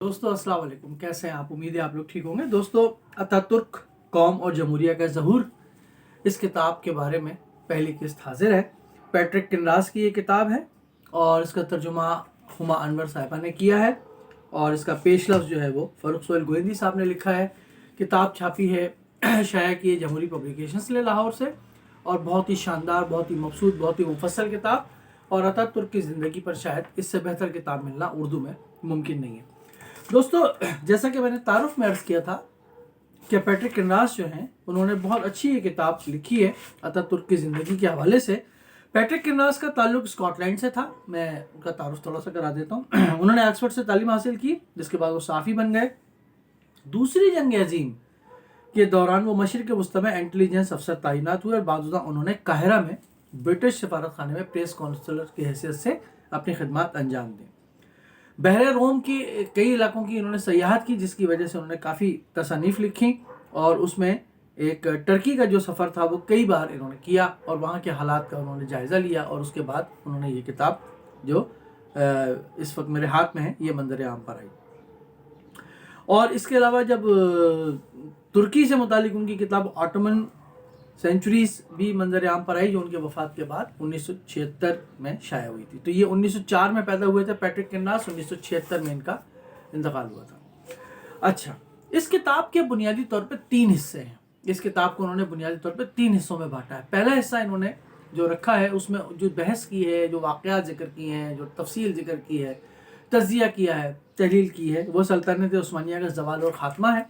दोस्तों अस्सलाम वालेकुम, कैसे हैं आप? उम्मीद है आप लोग ठीक होंगे। दोस्तों, अतातुर्क कौम और जमहूरिया का ज़हूर, इस किताब के बारे में पहली किस्त हाजिर है। पैट्रिक किनरास की ये किताब है और इसका तर्जुमा हुमा अनवर साहिबा ने किया है और इसका पेश लफ्ज़ जो है वो फ़र्रुख सोहेल गोविंदी साहब ने लिखा है। किताब छापी है शाया की है जमहूरी पब्लिकेशंस ने लाहौर से, और बहुत ही शानदार, बहुत ही मबसूत, बहुत ही मुफस्सल किताब। और अतातुर्क की ज़िंदगी पर शायद इससे बेहतर किताब मिलना उर्दू में मुमकिन नहीं है। दोस्तों, जैसा कि मैंने तारुफ में अर्ज़ किया था कि पैट्रिक किनरास जो हैं उन्होंने बहुत अच्छी ये किताब लिखी है अतातुर्क की ज़िंदगी के हवाले से। पैट्रिक किनरास का ताल्लुक स्कॉटलैंड से था। मैं उनका तारुफ थोड़ा सा करा देता हूँ। उन्होंने ऑक्सफोर्ड से तालीम हासिल की, जिसके बाद वो साफ़ी बन गए। दूसरी जंग अजीम के दौरान वो मशरिक़ वस्ती में इंटेलिजेंस अफसर तैनात हुए और बाजुदा उन्होंने काहिरा में ब्रिटिश सफारत खाने में प्रेस काउंसलर की हैसियत से अपनी खिदमत अंजाम दी। बहरे रोम की कई इलाकों की इन्होंने सयाहत की, जिसकी वजह से उन्होंने काफ़ी तसनीफ़ लिखी और उसमें एक टर्की का जो सफ़र था वो कई बार इन्होंने किया और वहाँ के हालात का उन्होंने जायज़ा लिया और उसके बाद उन्होंने ये किताब जो इस वक्त मेरे हाथ में है ये मंजर आम पर आई। और इसके अलावा जब तुर्की से मुतालिक उनकी किताब ऑटोमन सेंचुरीज भी मंजर आम पर आई, जो उनके वफात के बाद 1976 में शाया हुई थी। तो ये 1904 में पैदा हुए थे पैट्रिक किनरास, 1976 में इनका इंतकाल हुआ था। अच्छा, इस किताब के बुनियादी तौर पे 3 हिस्से हैं। इस किताब को उन्होंने बुनियादी तौर पे 3 हिस्सों में बांटा है। पहला हिस्सा इन्होंने जो रखा है उसमें जो बहस की है, जो वाक़यात जिक्र किए हैं, जो तफसील जिक्र की है, तज़िया किया है, तहलील की है, वो सल्तनत उस्मानिया का ज़वाल और ख़ात्मा है।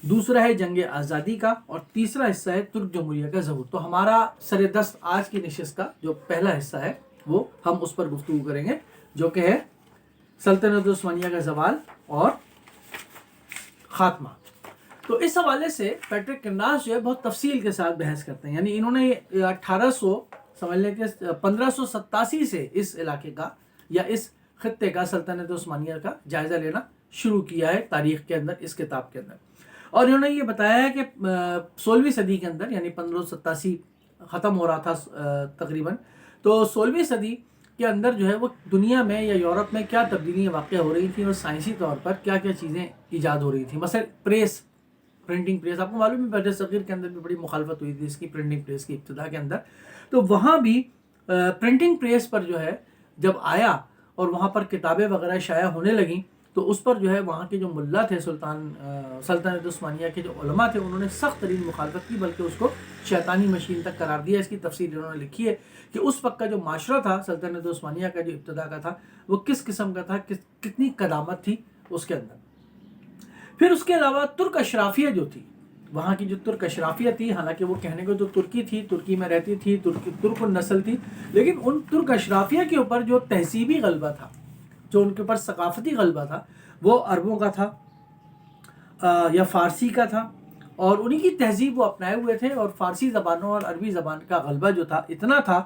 दूसरा है जंग आज़ादी का और तीसरा हिस्सा है तुर्क जमहूरिया का ज़हूर। तो हमारा सर-ए-दस्त आज की नशिस्त का जो पहला हिस्सा है वो हम उस पर गुफ्तगू करेंगे, जो कि है सल्तनत उस्मानिया का ज़वाल और ख़ात्मा। तो इस हवाले से पैट्रिक किनरास जो है बहुत तफसील के साथ बहस करते हैं। यानी इन्होंने 1800 समझ लें कि 1587 से इस इलाके का या इस खत्ते का सल्तनत उस्मानिया का जायज़ा लेना शुरू किया है तारीख़ के अंदर, इस किताब के अंदर। और इन्होंने ये बताया है कि 16वीं सदी के अंदर, यानी 1587 ख़त्म हो रहा था तकरीबन, तो 16वीं सदी के अंदर जो है वो दुनिया में या यूरोप में क्या तब्दीलियाँ वाक़या हो रही थी और साइंसी तौर पर क्या क्या चीज़ें ईजाद हो रही थी। मसलन प्रेस, प्रिंटिंग प्रेस, आपको मालूम है बड़े सग़ीर के अंदर भी बड़ी मुखालफत हुई थी इसकी, प्रिंटिंग प्रेस की इब्तिदा के अंदर। तो वहाँ भी प्रिंटिंग प्रेस पर जो है जब आया और वहाँ पर किताबें वगैरह शाया होने लगीं, तो उस पर जो है वहाँ के जो मुल्ला थे, सल्तनत उस्मानिया के जो उलमा थे, उन्होंने सख्त तरीन मुखालफत की, बल्कि उसको शैतानी मशीन तक करार दिया। इसकी तफसीर इन्होंने लिखी है कि उस वक्त का जो माशरा था सल्तनत उस्मानिया का जो इब्तिदा का था वो किस किस्म का था, कितनी कदामत थी उसके अंदर। फिर उसके अलावा तुर्क अशराफिया जो थी, वहाँ की जो तुर्क अशराफिया थी, हालांकि वो कहने को तो तुर्की थी, तुर्की में रहती थी, तुर्क नस्ल थी, लेकिन उन तुर्क अशराफिया के ऊपर जो तहजीबी गलबा था, जो उनके ऊपर सकाफती गलबा था, वो अरबों का था या फ़ारसी का था, और उन्हीं की तहजीब वो अपनाए हुए थे। और फ़ारसी ज़बानों और अरबी ज़बान का गलबा जो था इतना था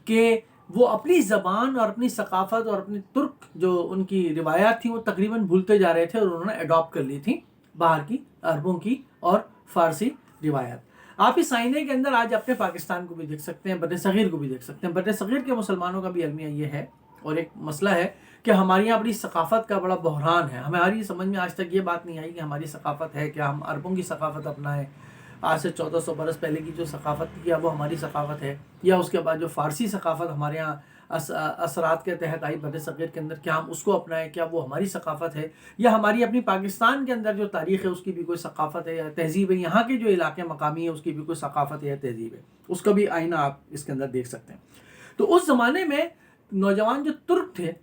कि वो अपनी ज़बान और अपनी सकाफ़त और अपनी तुर्क जो उनकी रिवायात थी वो तकरीबन भूलते जा रहे थे, और उन्होंने अडॉप्ट कर ली थी बाहर की, अरबों की और फ़ारसी रिवायात। आप इस आईने के अंदर आज अपने पाकिस्तान को भी देख सकते हैं, बर्रे सग़ीर को भी देख सकते हैं। बर्रे सग़ीर के मुसलमानों का भी अलमिया ये है और एक मसला है कि हमारे यहाँ अपनी सकाफ़त का बड़ा बहरान है। हमारी समझ में आज तक ये बात नहीं आई कि हमारी सकाफ़त है क्या, हम अरबों की सकाफ़त अपनाएं, आज से 1400 बरस पहले की जो सकाफ़त थी क्या वो हमारी सकाफ़त है, या उसके बाद जो फ़ारसी सकाफ़त हमारे यहाँ असरात के तहत आई बर्रे सग़ीर के अंदर, क्या हम उसको अपनाएं, क्या वो हमारी सकाफ़त है, या हमारी अपनी पाकिस्तान के अंदर जो तारीख़ है उसकी भी कोई सकाफ़त है या तहज़ीब है, यहाँ के जो इलाके मकामी है उसकी भी कोई सकाफ़त है या तहज़ीब है, उसका भी आईना आप इसके अंदर देख सकते हैं। तो उस ज़माने में नौजवान जो तुर्क थे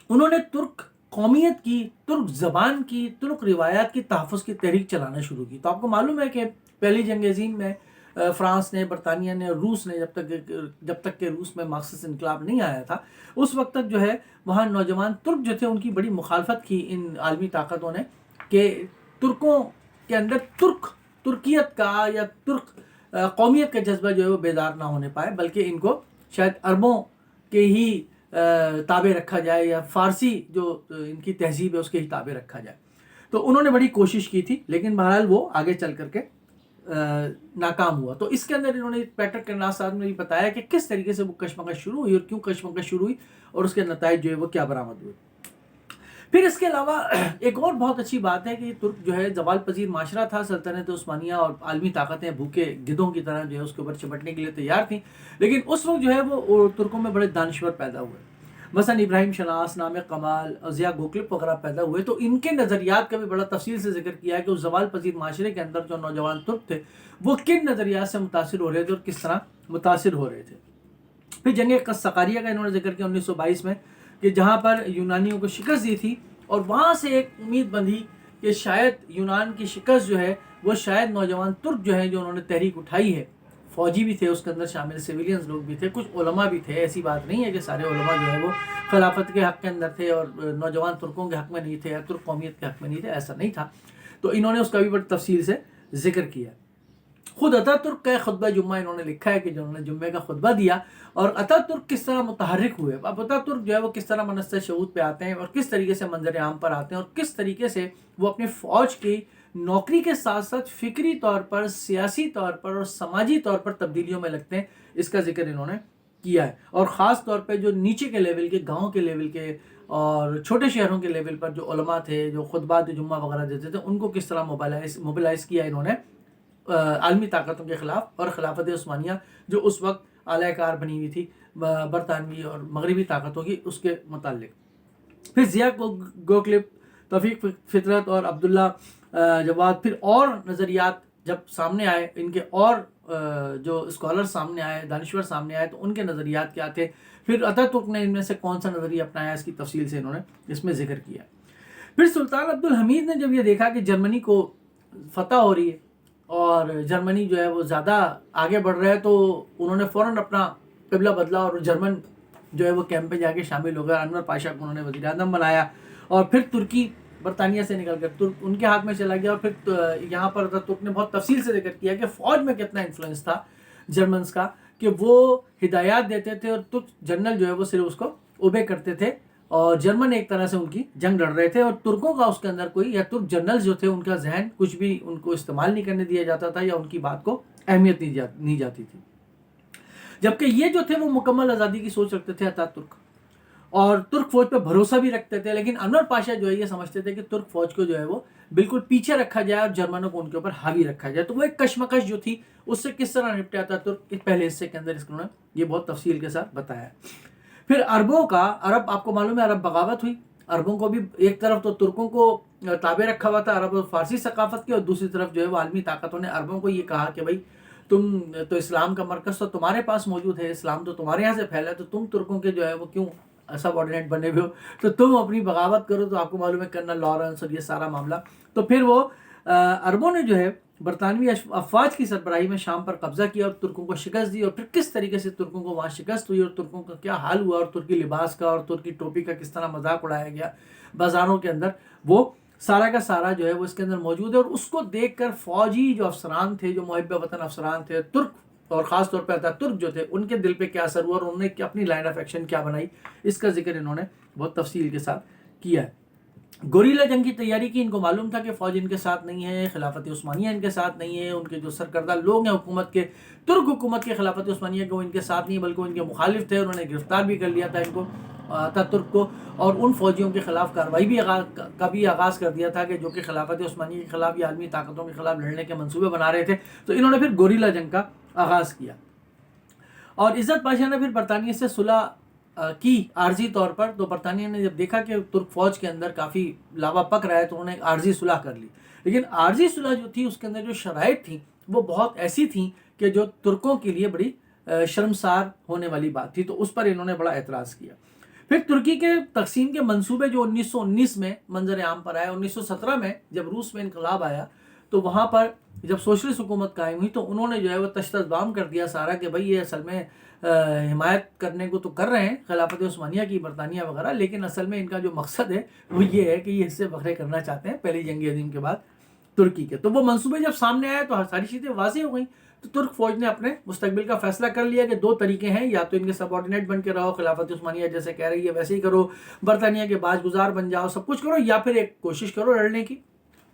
उन्होंने तुर्क कौमियत की, तुर्क ज़बान की, तुर्क रिवायात की तहफ़्फ़ुज़ की तहरीक चलाना शुरू की। तो आपको मालूम है कि पहली जंग अज़ीम में फ्रांस ने, बरतानिया ने, रूस ने, जब तक के रूस में मार्क्सिस्ट इनकलाब नहीं आया था, उस वक्त तक जो है वहाँ नौजवान तुर्क जो थे उनकी बड़ी मुखालफत की इन आलमी ताकतों ने कि तुर्कों के अंदर तुर्कियत का या तुर्क कौमियत का जज्बा जो है वो बेदार ना होने पाए, बल्कि इनको शायद अरबों के ही ताबे रखा जाए या फ़ारसी जो इनकी तहजीब है उसके ही ताबे रखा जाए। तो उन्होंने बड़ी कोशिश की थी, लेकिन बहरहाल वो आगे चल करके नाकाम हुआ। तो इसके अंदर इन्होंने पैट्रिक किनरास साहब ने बताया कि किस तरीके से वो कशमकश शुरू हुई और क्यों कशमकश शुरू हुई और उसके नताइज जो है वो क्या बरामद हुए। پھر اس کے علاوہ ایک اور بہت اچھی بات ہے کہ ترک جو ہے زوال پذیر معاشرہ تھا. سلطنت عثمانیہ اور عالمی طاقتیں بھوکے گدھوں کی طرح جو ہے اس کے اوپر چپٹنے کے لیے تیار تھیں, لیکن اس وقت جو ہے وہ ترکوں میں بڑے دانشور پیدا ہوئے. مثلا ابراہیم شناس, نام کمال, ضیاء گوکلپ وغیرہ پیدا ہوئے. تو ان کے نظریات کا بھی بڑا تفصیل سے ذکر کیا ہے کہ اس زوال پذیر معاشرے کے اندر جو نوجوان ترک تھے وہ کن نظریات سے متاثر ہو رہے تھے اور کس طرح متاثر ہو رہے تھے. پھر جنگ قسقاریہ کا انہوں نے ذکر کیا 1922 میں, کہ جہاں پر یونانیوں کو شکست دی تھی, اور وہاں سے ایک امید بندھی کہ شاید یونان کی شکست جو ہے وہ شاید نوجوان ترک جو ہیں جو انہوں نے تحریک اٹھائی ہے, فوجی بھی تھے اس کے اندر شامل, سویلینز لوگ بھی تھے, کچھ علماء بھی تھے. ایسی بات نہیں ہے کہ سارے علماء جو ہے وہ خلافت کے حق کے اندر تھے اور نوجوان ترکوں کے حق میں نہیں تھے یا ترک قومیت کے حق میں نہیں تھے, ایسا نہیں تھا. تو انہوں نے اس کا بھی بڑی تفصیل سے ذکر کیا. خود اتا ترک کا خطبہ جمعہ انہوں نے لکھا ہے کہ جو انہوں نے جمعے کا خطبہ دیا, اور اتا ترک کس طرح متحرک ہوئے. اب اتا ترک جو ہے وہ کس طرح منصت شعود پہ آتے ہیں اور کس طریقے سے منظر عام پر آتے ہیں اور کس طریقے سے وہ اپنی فوج کی نوکری کے ساتھ ساتھ فکری طور پر, سیاسی طور پر اور سماجی طور پر تبدیلیوں میں لگتے ہیں, اس کا ذکر انہوں نے کیا ہے. اور خاص طور پہ جو نیچے کے لیول کے, گاؤں کے لیول کے اور چھوٹے شہروں کے لیول پر جو علماء تھے, جو خطبات جمعہ وغیرہ دیتے تھے, ان کو کس طرح موبلائز کیا انہوں نے عالمی طاقتوں کے خلاف اور خلافت عثمانیہ جو اس وقت اعلی کار بنی ہوئی تھی برطانوی اور مغربی طاقتوں کی, اس کے متعلق. پھر ضیاء گوکلپ, توفیق فطرت اور عبداللہ جواد, پھر اور نظریات جب سامنے آئے ان کے, اور جو اسکالر سامنے آئے, دانشور سامنے آئے, تو ان کے نظریات کیا تھے. پھر اتا ترک نے ان میں سے کون سا نظریہ اپنایا, اس کی تفصیل سے انہوں نے اس میں ذکر کیا. پھر سلطان عبدالحمید نے جب یہ دیکھا کہ جرمنی کو فتح ہو رہی ہے اور جرمنی جو ہے وہ زیادہ آگے بڑھ رہا ہے, تو انہوں نے فوراً اپنا قبلہ بدلا اور جرمن جو ہے وہ کیمپ پہ جا کے شامل ہو گیا. انور پاشا کو انہوں نے وزیر اعظم بنایا, اور پھر ترکی برطانیہ سے نکل کر ترک ان کے ہاتھ میں چلا گیا. اور پھر یہاں پر ترک نے بہت تفصیل سے ذکر کیا کہ فوج میں کتنا انفلوئنس تھا جرمنز کا, کہ وہ ہدایات دیتے تھے اور ترک جنرل جو ہے وہ صرف اس کو اوبے کرتے تھے, اور جرمن ایک طرح سے ان کی جنگ لڑ رہے تھے, اور ترکوں کا اس کے اندر کوئی, یا ترک جنرل جو تھے ان کا ذہن کچھ بھی ان کو استعمال نہیں کرنے دیا جاتا تھا, یا ان کی بات کو اہمیت نہیں جاتی تھی. جبکہ یہ جو تھے وہ مکمل آزادی کی سوچ رکھتے تھے اتا ترک, اور ترک فوج پہ بھروسہ بھی رکھتے تھے. لیکن انور پاشا جو ہے یہ سمجھتے تھے کہ ترک فوج کو جو ہے وہ بالکل پیچھے رکھا جائے اور جرمنوں کو ان کے اوپر حاوی رکھا جائے. تو وہ ایک کشمکش جو تھی اس سے کس طرح نپٹا اتا ترک, پہلے حصے کے اندر اس نے یہ بہت تفصیل کے ساتھ بتایا. پھر عربوں کا, عرب آپ کو معلوم ہے عرب بغاوت ہوئی, عربوں کو بھی ایک طرف تو ترکوں کو تابع رکھا ہوا تھا عرب اور فارسی ثقافت کی, اور دوسری طرف جو ہے وہ عالمی طاقتوں نے عربوں کو یہ کہا کہ بھائی تم تو اسلام کا مرکز تو تمہارے پاس موجود ہے, اسلام تو تمہارے یہاں سے پھیلا ہے, تو تم ترکوں کے جو ہے وہ کیوں سب آرڈینیٹ بنے ہوئے ہو, تو تم اپنی بغاوت کرو. تو آپ کو معلوم ہے کرنل لارنس اور یہ سارا معاملہ. تو پھر وہ عربوں نے جو ہے برطانوی افواج کی سربراہی میں شام پر قبضہ کیا اور ترکوں کو شکست دی. اور پھر کس طریقے سے ترکوں کو وہاں شکست ہوئی اور ترکوں کا کیا حال ہوا, اور ترکی لباس کا اور ترکی ٹوپی کا کس طرح مذاق اڑایا گیا بازاروں کے اندر, وہ سارا کا سارا جو ہے وہ اس کے اندر موجود ہے. اور اس کو دیکھ کر فوجی جو افسران تھے, جو محب وطن افسران تھے ترک, اور خاص طور پہ ترک جو تھے, ان کے دل پہ کیا اثر ہوا اور انہوں نے اپنی لائن آف ایکشن کیا بنائی, اس کا ذکر انہوں نے بہت تفصیل کے ساتھ کیا ہے. گوریلا جنگ کی تیاری کی, ان کو معلوم تھا کہ فوج ان کے ساتھ نہیں ہے, خلافت عثمانیہ ان کے ساتھ نہیں ہے, ان کے جو سرکردہ لوگ ہیں حکومت کے, ترک حکومت کے خلافت عثمانیہ کے, وہ ان کے ساتھ نہیں بلکہ ان کے مخالف تھے. انہوں نے گرفتار بھی کر لیا تھا ان کو, ترک کو, اور ان فوجیوں کے خلاف کارروائی بھی آغاز کر دیا تھا کہ جو کہ خلافت عثمانیہ کے خلاف یا عالمی طاقتوں کے خلاف لڑنے کے منصوبے بنا رہے تھے. تو انہوں نے پھر گوریلا جنگ کا آغاز کیا, اور عزت پاشا نے پھر برطانیہ سے صلح کی عارضی طور پر. تو برطانیہ نے جب دیکھا کہ ترک فوج کے اندر کافی لاوا پک رہا ہے, تو انہوں نے ایک عارضی صلح کر لی. لیکن عارضی صلح جو تھی اس کے اندر جو شرائط تھیں وہ بہت ایسی تھیں کہ جو ترکوں کے لیے بڑی شرمسار ہونے والی بات تھی. تو اس پر انہوں نے بڑا اعتراض کیا. پھر ترکی کے تقسیم کے منصوبے جو 1919 میں منظر عام پر آئے, 1917 میں جب روس میں انقلاب آیا تو وہاں پر جب سوشلسٹ حکومت قائم ہوئی تو انہوں نے جو ہے وہ تشدد کر دیا سارا کہ بھائی یہ اصل میں حمایت کرنے کو تو کر رہے ہیں خلافت عثمانیہ کی, برطانیہ وغیرہ, لیکن اصل میں ان کا جو مقصد ہے وہ یہ ہے کہ یہ حصے بکھرے کرنا چاہتے ہیں پہلی جنگ عظیم کے بعد ترکی کے. تو وہ منصوبے جب سامنے آئے تو ساری چیزیں واضح ہو گئیں. تو ترک فوج نے اپنے مستقبل کا فیصلہ کر لیا کہ دو طریقے ہیں, یا تو ان کے سب آرڈینیٹ بن کے رہو, خلافت عثمانیہ جیسے کہہ رہی ہے ویسے ہی کرو, برطانیہ کے باج گزار بن جاؤ, سب کچھ کرو, یا پھر ایک کوشش کرو لڑنے کی,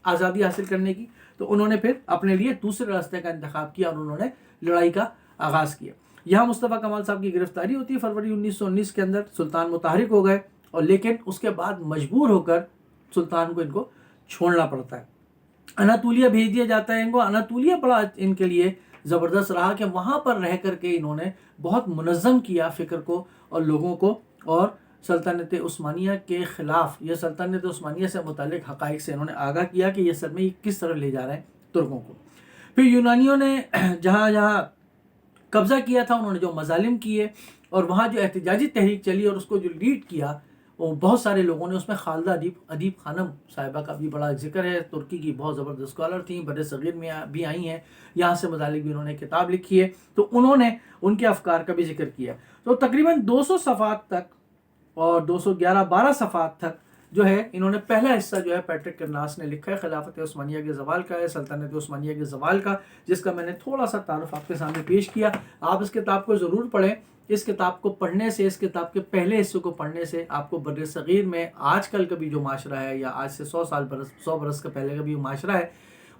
آزادی حاصل کرنے کی. تو انہوں نے پھر اپنے لیے دوسرے راستے کا انتخاب کیا اور انہوں نے لڑائی کا آغاز کیا. یہاں مصطفیٰ کمال صاحب کی گرفتاری ہوتی ہے فروری 1919 کے اندر. سلطان متحرک ہو گئے, اور لیکن اس کے بعد مجبور ہو کر सुल्तान को इनको छोड़ना पड़ता है। अनातोलिया भेज दिया जाता है इनको। अनातोलिया बड़ा इनके लिए ज़बरदस्त रहा कि वहाँ पर रह करके इन्होंने बहुत मुनज़्ज़म किया फ़िक्र को और लोगों को, और सल्तनत उस्मानिया के ख़िलाफ़ या सल्तनत उस्मानिया से मुतालिक हक़ाइक़ से इन्होंने आगाह किया कि ये सब में ये किस तरह ले जा रहे हैं तुर्कों को। फिर यूनानियों ने जहाँ जहाँ कब्ज़ा किया था उन्होंने जो मज़ालिम किए और वहाँ जो एहतिजाजी तहरीक चली और उसको जो लीड किया वो बहुत सारे लोगों ने, उसमें खालिदा अदीब खानम साहिबा का भी बड़ा जिक्र है। तुर्की की बहुत ज़बरदस्त स्कॉलर थी, बड़े सग़ीर में भी आई हैं, यहाँ से मुतालिक भी उन्होंने किताब लिखी है, तो उन्होंने उनके अफकार का भी जिक्र किया। तो तकरीबन 200 सफ़ात तक और 211-12 सफ़ात तक जो है इन्होंने पहला हिस्सा जो है पैट्रिक किर्नास ने लिखा है खिलाफत उस्मानिया के ज़वाल का है, सल्तनत उस्मानिया के ज़वाल का, जिसका मैंने थोड़ा सा तारुफ आपके सामने पेश किया। आप इस किताब को ज़रूर पढ़ें। इस किताब को पढ़ने से, इस किताब के पहले हिस्से को पढ़ने से आपको बर्र सग़ीर में आजकल का भी जो माशरा है या आज से 100 बरस का पहले का भी माशरा है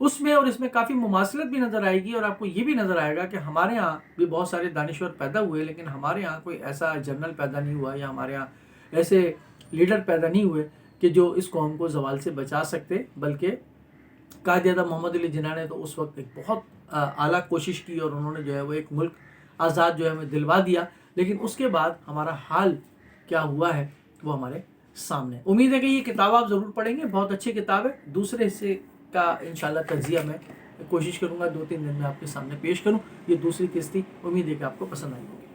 उसमें और इसमें काफ़ी मुमासलत भी नज़र आएगी। और आपको ये भी नज़र आएगा कि हमारे यहाँ भी बहुत सारे दानिश्वर पैदा हुए, लेकिन हमारे यहाँ कोई ऐसा जनरल पैदा नहीं हुआ या हमारे यहाँ ऐसे लीडर पैदा नहीं हुए कि जो इस कौम को ज़वाल से बचा सकते, बल्कि कायद-ए-आज़म मोहम्मद अली जिन्ना ने तो उस वक्त एक बहुत आला कोशिश की और उन्होंने जो है वो एक मुल्क आज़ाद जो है हमें दिलवा दिया। लेकिन उसके बाद हमारा हाल क्या हुआ है वो हमारे सामने। उम्मीद है कि ये किताब आप ज़रूर पढ़ेंगे, बहुत अच्छी किताब है। दूसरे हिस्से का इंशाल्लाह तज्ज़िया मैं कोशिश करूँगा 2-3 दिन में आपके सामने पेश करूँ। ये दूसरी किस्त थी, उम्मीद है कि आपको पसंद आई होगी।